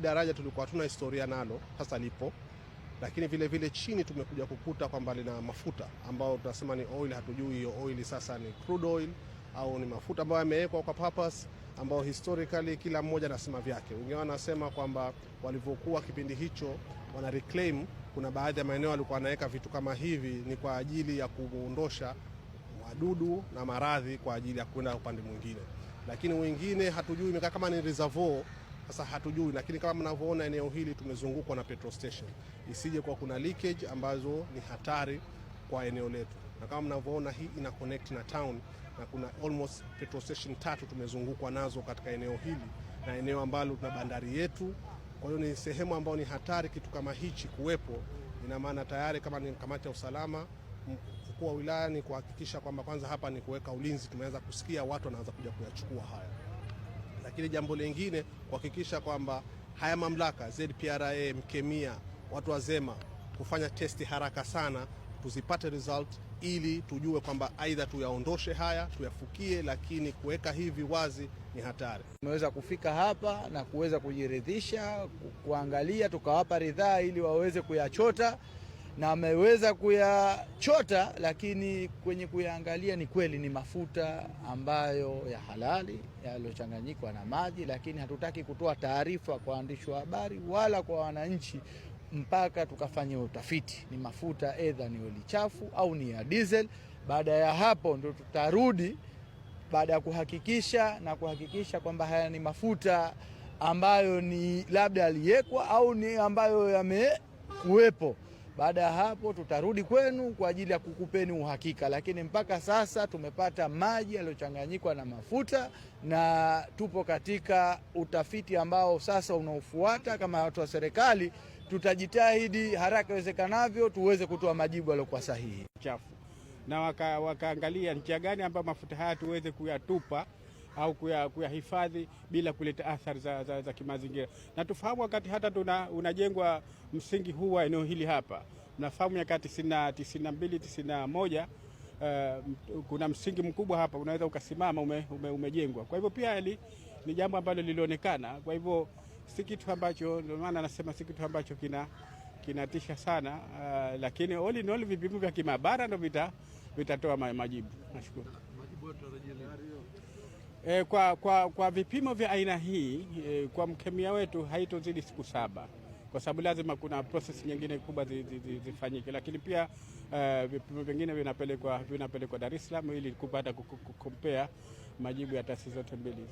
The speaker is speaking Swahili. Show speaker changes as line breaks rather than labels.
Daraja tulikuwa hatuna historia nalo, sasa lipo. Lakini vile vile chini tumekuja kukuta kwamba lina mafuta ambao tunasema ni oil, hatujui hiyo oil sasa ni crude oil au ni mafuta ambayo yamewekwa kwa purpose ambao historically kila mmoja anasema vyake. Wengine wanasema kwamba walivyokuwa kipindi hicho wana reclaim, kuna baadhi ya maeneo walikuwa wanaweka vitu kama hivi ni kwa ajili ya kuondosha wadudu na maradhi kwa ajili ya kwenda upande mwingine. Lakini wengine hatujui imekaa kama ni reservoir, sasa hatujui. Lakini kama mnavyoona eneo hili tumezungukwa na petrol station, isije kwa kuna leakage ambazo ni hatari kwa eneo letu. Na kama mnavyoona hii ina connect na town na kuna almost petrol station 3 tumezungukwa nazo katika eneo hili, na eneo ambalo tuna bandari yetu. Kwa hiyo ni sehemu ambayo ni hatari kitu kama hichi kuwepo. Ina maana tayari kama ni kamati ya usalama, mkuu wa wilaya ni kuhakikisha kwamba kwanza hapa ni kuweka ulinzi. Tumeanza kusikia watu wanaanza kuja kuyachukua haya. Lakini jambo lingine kuhakikisha kwamba haya mamlaka ZPRA, Mkemia, watu wa Zema kufanya testi haraka sana tuzipate result, ili tujue kwamba aidha tuyaondoshe haya tuyafukie, lakini kuweka hivi wazi ni hatari.
Tumeweza kufika hapa na kuweza kujiridhisha, kuangalia, tukawapa ridhaa ili waweze kuyachota, na ameweza kuyachota, lakini kwenye kuyaangalia ni kweli ni mafuta ambayo ya halali yaliyochanganyikwa na maji, lakini hatutaki kutoa taarifa kwa waandishi wa habari wala kwa wananchi mpaka tukafanya utafiti. Ni mafuta either ni oli chafu au ni ya diesel. Baada ya hapo ndio tutarudi, baada ya kuhakikisha kwamba haya ni mafuta ambayo ni labda aliyekwa au ni ambayo yamekuwepo. Baada ya hapo tutarudi kwenu kwa ajili ya kukupeni uhakika, lakini mpaka sasa tumepata maji yaliyochanganyikwa na mafuta, na tupo katika utafiti ambao sasa unaofuata. Kama watu wa serikali tutajitahidi haraka iwezekanavyo tuweze kutoa majibu yaliyokuwa sahihi.
Chafu na wakaangalia njia gani ambayo mafuta haya tuweze kuyatupa au kuyahifadhi bila kuleta athari za kimazingira. Na tufahamu wakati hata unajengwa msingi huu wa eneo hili hapa, mnafahamu nyakati 92 91 kuna msingi mkubwa hapa unaweza ukasimama umejengwa. Kwa hivyo pia ni jambo ambalo lilionekana. Kwa hivyo si kitu ambacho, ndio maana nasema si kitu ambacho kinatisha sana, lakini all in all vipimo vya kimaabara ndio vitatoa majibu. Nashukuru. Kwa vipimo vya aina hii kwa mkemia wetu haitozidi siku 7, kwa sababu lazima kuna process nyingine kubwa zifanyike, lakini pia vipimo vingine vinapelekwa Dar es Salaam ili kupata kukompea majibu ya taasisi zote mbili.